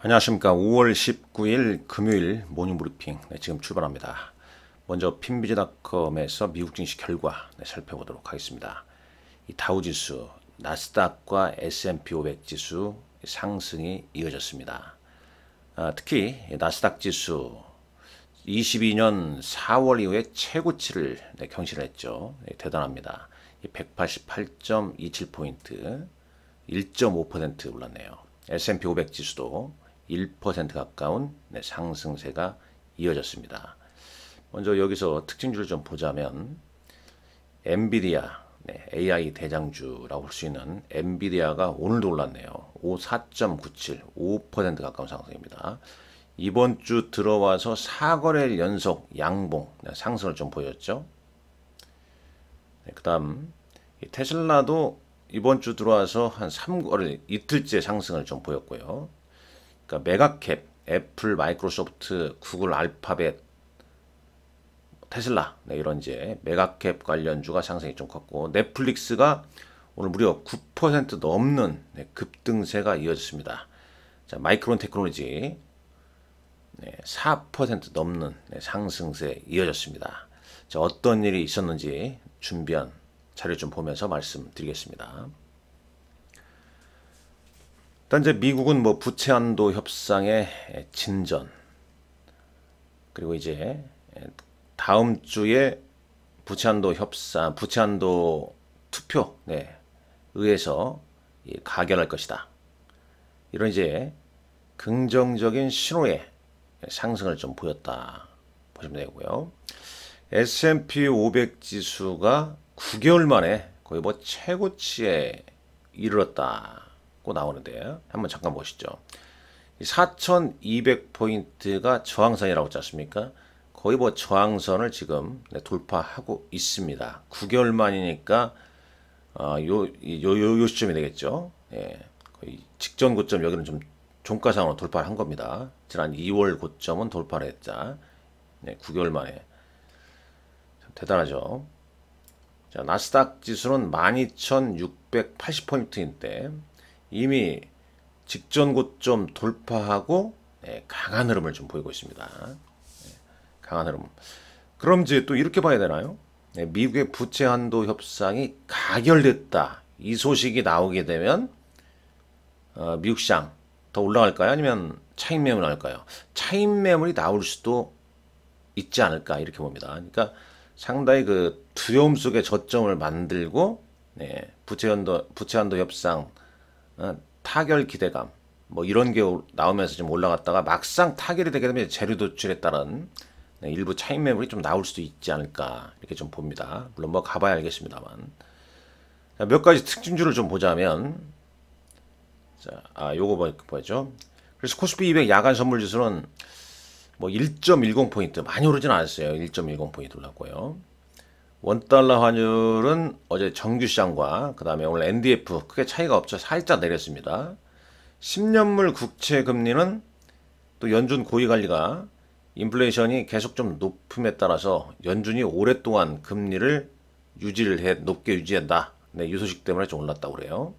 안녕하십니까. 5월 19일 금요일 모닝브리핑 지금 출발합니다. 먼저 핀비즈닷컴에서 미국 증시 결과 살펴보도록 하겠습니다. 이 다우지수, 나스닥과 S&P 500 지수 상승이 이어졌습니다. 특히 나스닥 지수 22년 4월 이후에 최고치를 경신했죠. 대단합니다. 188.27포인트, 1.5% 올랐네요. S&P 500 지수도 1% 가까운 상승세가 이어졌습니다. 먼저 여기서 특징주를 좀 보자면 엔비디아, AI 대장주라고 볼 수 있는 엔비디아가 오늘도 올랐네요. 4.97, 5% 가까운 상승입니다. 이번 주 들어와서 4거래일 연속 양봉 상승을 좀 보였죠. 그 다음 테슬라도 이번 주 들어와서 한 3거래일 이틀째 상승을 좀 보였고요. 그러니까 메가캡, 애플, 마이크로소프트, 구글, 알파벳, 테슬라 이런 이제 메가캡 관련주가 상승이 좀 컸고, 넷플릭스가 오늘 무려 9% 넘는 급등세가 이어졌습니다. 자, 마이크론 테크놀로지 4% 넘는 상승세 이어졌습니다. 자, 어떤 일이 있었는지 준비한 자료 좀 보면서 말씀드리겠습니다. 일단 이제 미국은 뭐 부채 한도 협상의 진전, 그리고 이제 다음 주에 부채 한도 협상, 부채 한도 투표 의해서 가결할 것이다. 이런 이제 긍정적인 신호의 상승을 좀 보였다 보시면 되고요. S&P 500 지수가 9개월 만에 거의 뭐 최고치에 이르렀다고 나오는데 한번 잠깐 보시죠. 4200포인트가 저항선이라고 했지 않습니까? 거의 뭐 저항선을 지금 돌파하고 있습니다. 9개월 만이니까 요 시점이 되겠죠. 거의 직전 고점, 여기는 좀 종가상으로 돌파를 한 겁니다. 지난 2월 고점은 돌파를 했자 9개월 만에 참 대단하죠. 자, 나스닥 지수는 12,680포인트인데 이미 직전 고점 돌파하고 강한 흐름을 좀 보이고 있습니다. 강한 흐름. 그럼 이제 또 이렇게 봐야 되나요? 미국의 부채 한도 협상이 가결됐다. 이 소식이 나오게 되면 미국 시장 더 올라갈까요? 아니면 차익 매물 나올까요? 차익 매물이 나올 수도 있지 않을까 이렇게 봅니다. 그러니까 상당히 그 두려움 속에 저점을 만들고 부채 한도 협상 타결 기대감 뭐 이런 게 나오면서 좀 올라갔다가 막상 타결이 되게 되면 재료 도출에 따른 일부 차익 매물이 좀 나올 수도 있지 않을까 이렇게 좀 봅니다. 물론 뭐 가봐야 알겠습니다만. 자, 몇 가지 특징주를 좀 보자면, 자, 요거 뭐죠? 그래서 코스피 200 야간 선물 지수는 뭐 1.10포인트 많이 오르진 않았어요. 1.10포인트 올랐고요. 원달러 환율은 어제 정규시장과 그 다음에 오늘 NDF 크게 차이가 없죠. 살짝 내렸습니다. 10년물 국채 금리는 또 연준 고위관리가 인플레이션이 계속 좀 높음에 따라서 연준이 오랫동안 금리를 높게 유지한다. 이 소식 때문에 좀 올랐다고 그래요.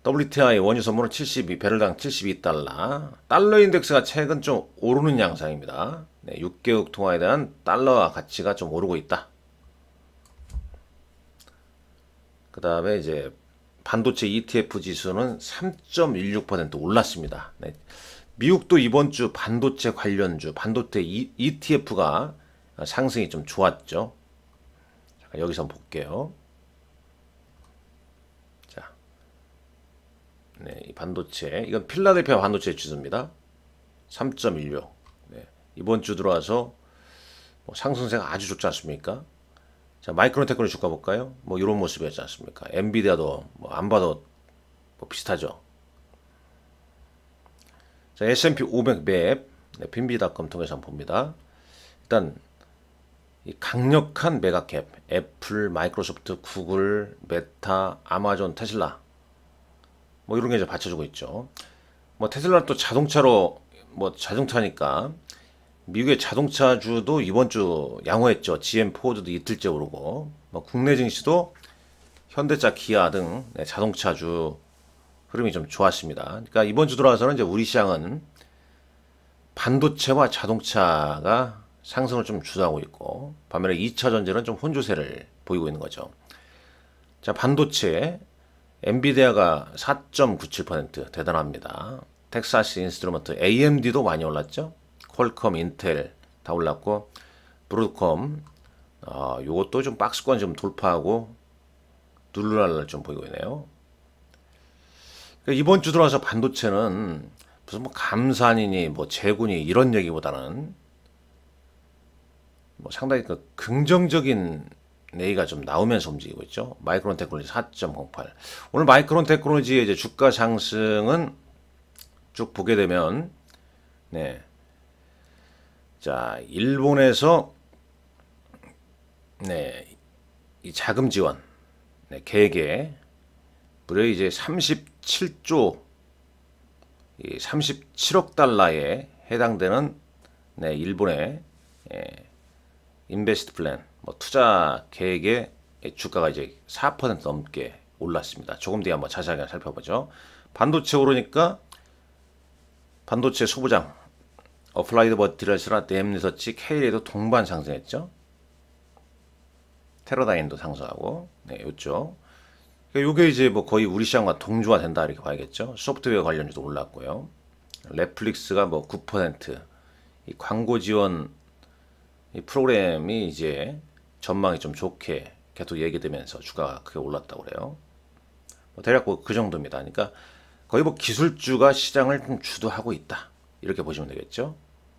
WTI 원유 선물은 72배럴당 72달러. 달러 인덱스가 최근 좀 오르는 양상입니다. 6개국 통화에 대한 달러 가치가 좀 오르고 있다. 그 다음에 이제 반도체 ETF 지수는 3.16% 올랐습니다. 미국도 이번 주 반도체 관련주, 반도체 ETF가 상승이 좀 좋았죠. 잠깐 여기서 한번 볼게요. 자, 이 반도체, 이건 필라델피아 반도체 지수입니다. 3.16. 이번 주 들어와서 뭐 상승세가 아주 좋지 않습니까? 자, 마이크론 테크놀로지 주가 볼까요? 뭐 이런 모습이었지 않습니까? 엔비디아도 뭐 안 봐도 뭐 비슷하죠. 자, S&P 500 맵, 핀비닷컴 통해서 한번 봅니다. 일단 이 강력한 메가캡, 애플, 마이크로소프트, 구글, 메타, 아마존, 테슬라 뭐 이런 게 이제 받쳐주고 있죠. 뭐 테슬라는 또 자동차로 뭐 자동차니까 미국의 자동차주도 이번 주 양호했죠. GM 포드도 이틀째 오르고, 뭐 국내 증시도 현대차, 기아 등 자동차주 흐름이 좀 좋았습니다. 그러니까 이번 주 들어와서는 이제 우리 시장은 반도체와 자동차가 상승을 좀 주도하고 있고, 반면에 2차 전지는 좀 혼조세를 보이고 있는 거죠. 자, 반도체 엔비디아가 4.97% 대단합니다. 텍사스 인스트루먼트 AMD도 많이 올랐죠. 퀄컴, 인텔 다 올랐고, 브로드컴 요것도 좀 박스권 좀 돌파하고 누르랄 좀 보이고 있네요. 그러니까 이번 주 들어와서 반도체는 무슨 뭐 감산이니 뭐 재군이 이런 얘기보다는 뭐 상당히 그 긍정적인 얘기가 좀 나오면서 움직이고 있죠. 마이크론 테크놀로지 4.08. 오늘 마이크론 테크놀로지의 이제 주가 상승은 쭉 보게 되면, 네. 자, 일본에서, 네, 이 자금 지원, 네, 계획에 무려 이제 37조, 37억 달러에 해당되는, 네, 일본의 인베스트 플랜, 뭐 투자 계획의 주가가 이제 4% 넘게 올랐습니다. 조금 뒤에 한번 자세하게 살펴보죠. 반도체 오르니까 반도체 소부장 어플라이드 머티리얼스나 댐리서치, KLA도 동반 상승했죠. 테러다인도 상승하고, 네, 요쪽. 그러니까 요게 이제 뭐 거의 우리 시장과 동조화 된다 이렇게 봐야겠죠. 소프트웨어 관련주도 올랐고요. 넷플릭스가 뭐 9%, 이 광고 지원 이 프로그램이 이제 전망이 좀 좋게 계속 얘기되면서 주가가 크게 올랐다고 그래요. 뭐 대략 뭐 그 정도입니다. 그러니까 거의 뭐 기술주가 시장을 좀 주도하고 있다 이렇게 보시면 되겠죠.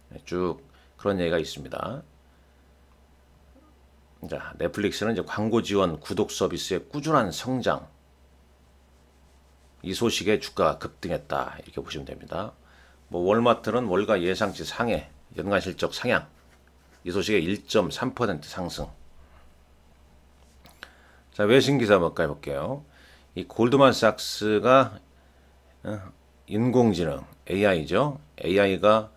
네, 쭉 그런 얘기가 있습니다. 자, 넷플릭스는 이제 광고 지원 구독 서비스의 꾸준한 성장, 이 소식에 주가가 급등했다 이렇게 보시면 됩니다. 뭐 월마트는 월가 예상치 상해, 연간 실적 상향, 이 소식에 1.3% 상승. 자, 외신 기사 몇 가지 볼게요. 이 골드만삭스가 인공지능 AI죠. AI가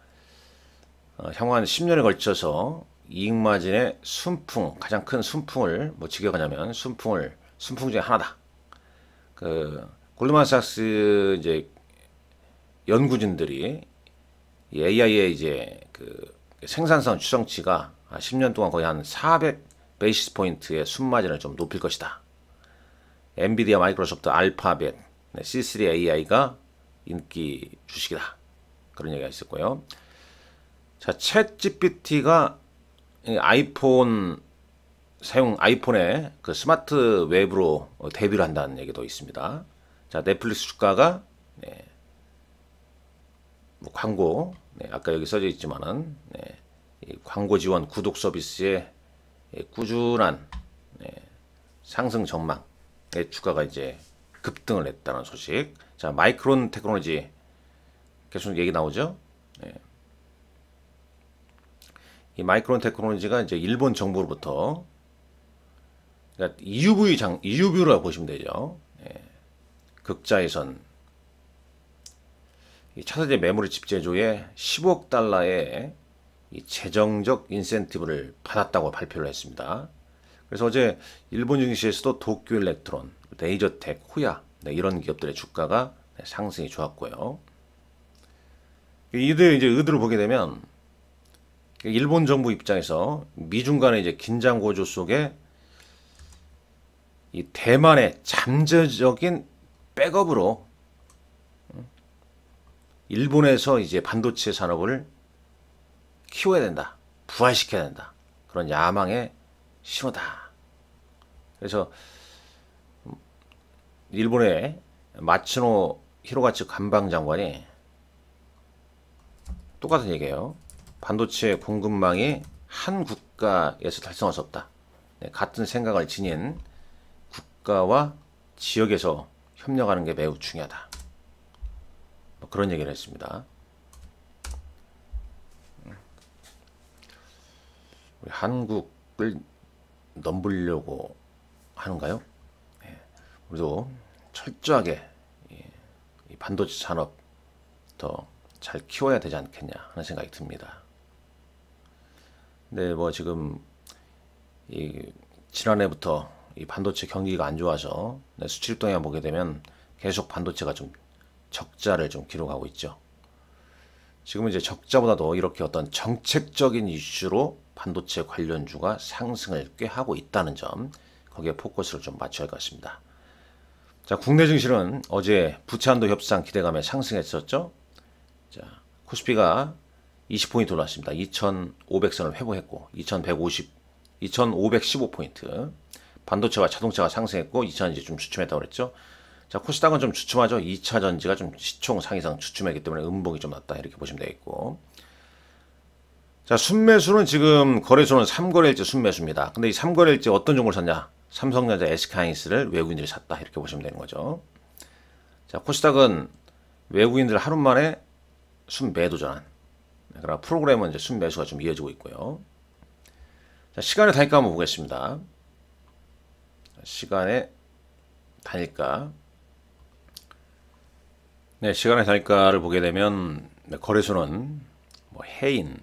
향후 한 10년에 걸쳐서 이익 마진의 순풍, 가장 큰 순풍을 뭐 직역하냐면 순풍 중에 하나다. 그 골드만삭스 이제 연구진들이 이 AI의 이제 그 생산성 추정치가 10년 동안 거의 한 400 베이시스 포인트의 순마진을 좀 높일 것이다. 엔비디아, 마이크로소프트, 알파벳, C3 AI가 인기 주식이다. 그런 얘기가 있었고요. 자, 챗 GPT가 아이폰의 그 스마트 웹으로 데뷔를 한다는 얘기도 있습니다. 자, 넷플릭스 주가가 뭐 광고, 아까 여기 써져 있지만은 이 광고 지원 구독 서비스의 꾸준한 상승 전망, 주가가 이제 급등을 했다는 소식. 자, 마이크론 테크놀로지 계속 얘기 나오죠. 이 마이크론 테크놀로지가 이제 일본 정부로부터, 그러니까 EUV로 보시면 되죠. 극자에선 이 차세대 메모리 칩 제조에 10억 달러의 이 재정적 인센티브를 받았다고 발표를 했습니다. 그래서 어제 일본 증시에서도 도쿄 일렉트론, 레이저텍, 호야 이런 기업들의 주가가 상승이 좋았고요. 이들 이제 의도를 보게 되면 일본 정부 입장에서 미중 간의 이제 긴장 고조 속에 이 대만의 잠재적인 백업으로 일본에서 이제 반도체 산업을 키워야 된다, 부활시켜야 된다, 그런 야망의 신호다. 그래서 일본의 마츠노 히로가츠 관방장관이 똑같은 얘기예요. 반도체 공급망이 한 국가에서 달성할 수 없다. 같은 생각을 지닌 국가와 지역에서 협력하는 게 매우 중요하다. 뭐 그런 얘기를 했습니다. 우리 한국을 넘보려고 하는가요? 우리도 철저하게 이 반도체 산업 더 잘 키워야 되지 않겠냐 하는 생각이 듭니다. 근데 뭐 지금 이 지난해부터 이 반도체 경기가 안 좋아서 수출 동향 보게 되면 계속 반도체가 좀 적자를 좀 기록하고 있죠. 지금은 이제 적자보다도 이렇게 어떤 정책적인 이슈로 반도체 관련주가 상승을 꽤 하고 있다는 점, 거기에 포커스를 좀 맞춰야 할 것 같습니다. 자, 국내 증시는 어제 부채한도 협상 기대감에 상승했었죠. 자, 코스피가 20포인트 올랐습니다. 2,500선을 회복했고 2,515포인트. 반도체와 자동차가 상승했고 2차는 이제 좀 주춤했다고 그랬죠. 자, 코스닥은 좀 주춤하죠. 2차 전지가 좀 시총 상위상 주춤했기 때문에 음봉이 좀 났다 이렇게 보시면 되겠고. 자, 순매수는 지금 거래소는 3거래일째 순매수입니다. 근데 이 3거래일째 어떤 종목을 샀냐? 삼성전자, SK하이닉스를 외국인들이 샀다 이렇게 보시면 되는 거죠. 자, 코스닥은 외국인들 하루 만에 순매도 전환. 그러나 프로그램은 이제 순매수가 좀 이어지고 있고요. 자, 시간의 단가 한번 보겠습니다. 시간의 단가. 네, 시간의 단가를 보게 되면 거래소는 뭐 해인,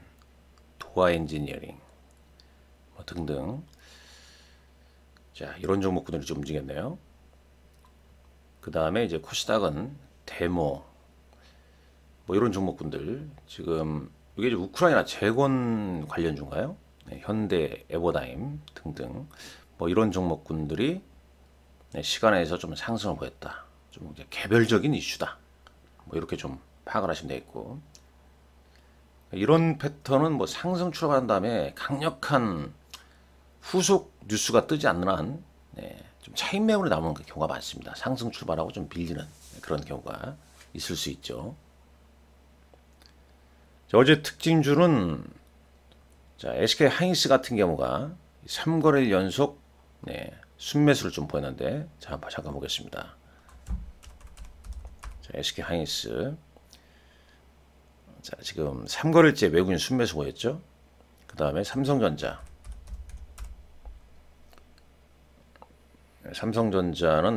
도화 엔지니어링 뭐 등등. 자, 이런 종목군들이 좀 움직였네요. 그 다음에 이제 코스닥은 데모 뭐 이런 종목군들 지금 이게 이제 우크라이나 재건 관련주인가요? 네, 현대, 에버다임 등등 뭐 이런 종목군들이 네, 시간에서 좀 상승을 보였다. 좀 이제 개별적인 이슈다. 뭐 이렇게 좀 파악을 하시면 되겠고, 이런 패턴은 뭐 상승 출발한 다음에 강력한 후속 뉴스가 뜨지 않는 한 네, 좀 차익 매물이 나오는 경우가 많습니다. 상승 출발하고 좀 빌리는 그런 경우가 있을 수 있죠. 자, 어제 특징주는 자, SK하이닉스 같은 경우가 3거래일 연속 네, 순매수를 좀 보였는데, 자, 한번 잠깐 보겠습니다. 자, SK하이닉스 자, 지금 3거래일째 외국인 순매수 보였죠. 그 다음에 삼성전자는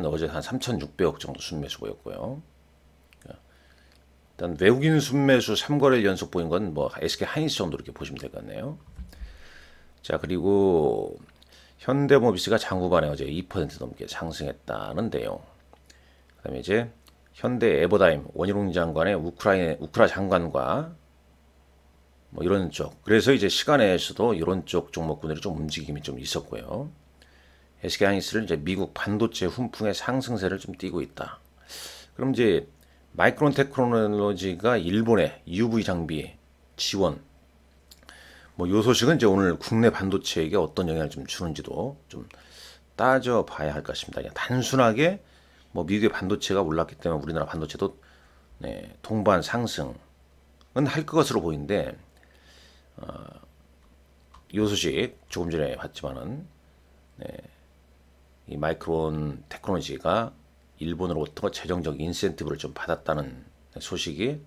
어제 한 3,600억 정도 순매수 보였고요. 일단 외국인 순매수 3거래일 연속 보인 건 뭐 SK하이닉스 정도 이렇게 보시면 될 것 같네요. 자, 그리고 현대모비스가 장후반에 어제 2% 넘게 상승했다는 내용. 그다음에 이제 현대 에버다임 원희룡 장관의 우크라 장관과 뭐 이런 쪽. 그래서 이제 시간에서도 이런 쪽 종목군들이 좀 움직임이 좀 있었고요. SK하이닉스는 이제 미국 반도체 훈풍의 상승세를 좀 띠고 있다. 그럼 이제 마이크론 테크놀로지가 일본의 UV 장비 지원. 뭐 요 소식은 이제 오늘 국내 반도체에게 어떤 영향을 좀 주는지도 좀 따져봐야 할 것 같습니다. 그냥 단순하게 뭐 미국의 반도체가 올랐기 때문에 우리나라 반도체도 네, 동반 상승은 할 것으로 보이는데, 요 소식 조금 전에 봤지만은 네, 이 마이크론 테크놀로지가 일본으로부터 재정적 인센티브를 좀 받았다는 소식이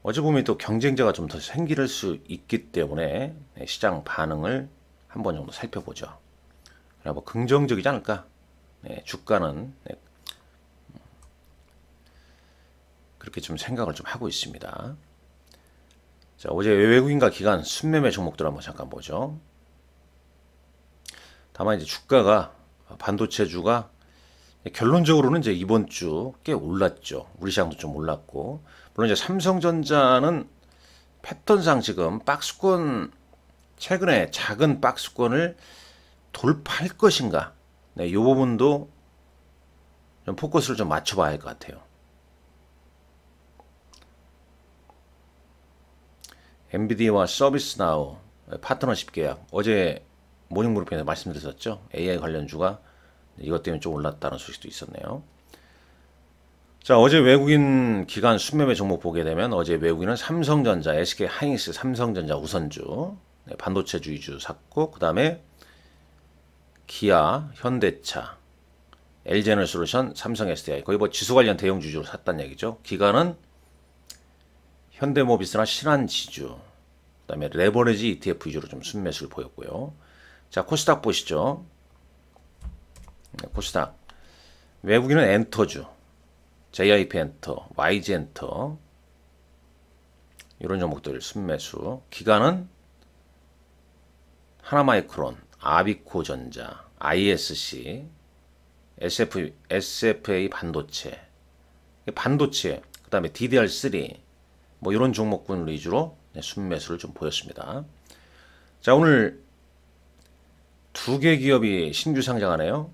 어찌 보면 또 경쟁자가 좀 더 생길 수 있기 때문에 시장 반응을 한번 정도 살펴보죠. 뭐 긍정적이지 않을까? 네, 주가는 네, 그렇게 좀 생각을 좀 하고 있습니다. 자, 어제 외국인과 기관 순매매 종목들 한번 잠깐 보죠. 다만 이제 주가가 반도체주가 결론적으로는 이제 이번 주 꽤 올랐죠. 우리 시장도 좀 올랐고, 물론 이제 삼성전자는 패턴상 지금 박스권, 최근에 작은 박스권을 돌파할 것인가, 네, 이 부분도 좀 포커스를 좀 맞춰봐야 할 것 같아요. 엔비디아와 서비스나우 파트너십 계약, 어제 모닝브리핑에서 말씀드렸었죠. AI 관련주가 이것 때문에 좀 올랐다는 소식도 있었네요. 자, 어제 외국인 기관 순매매 종목 보게 되면 어제 외국인은 삼성전자, SK하이닉스, 삼성전자 우선주, 네, 반도체주 위주 샀고, 그 다음에 기아, 현대차, LG에너지솔루션, 삼성 SDI, 거의 뭐 지수 관련 대형 주주로 샀다는 얘기죠. 기관은 현대모비스나 신한지주, 그 다음에 레버리지 ETF 위주로 좀 순매수를 보였고요. 자, 코스닥 보시죠. 네, 코스닥 외국인은 엔터주, JIP 엔터, YG 엔터 이런 종목들 순매수. 기관은 하나마이크론, 아비코전자, ISC, SFA 반도체, 그 다음에 DDR3 뭐 이런 종목군 위주로 순매수를 좀 보였습니다. 자, 오늘 두 개 기업이 신규 상장하네요.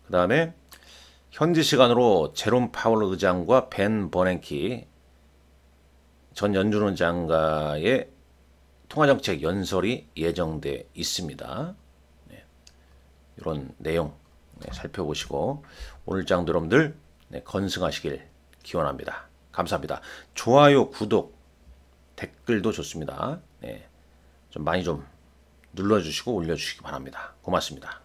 그 다음에 현지 시간으로 제롬 파월 의장과 벤 버냉키 전 연준원 장관의 통화정책 연설이 예정돼 있습니다. 이런 내용 살펴보시고 오늘 장도 여러분들 건승하시길 기원합니다. 감사합니다. 좋아요, 구독, 댓글도 좋습니다. 좀 많이 좀 눌러주시고 올려주시기 바랍니다. 고맙습니다.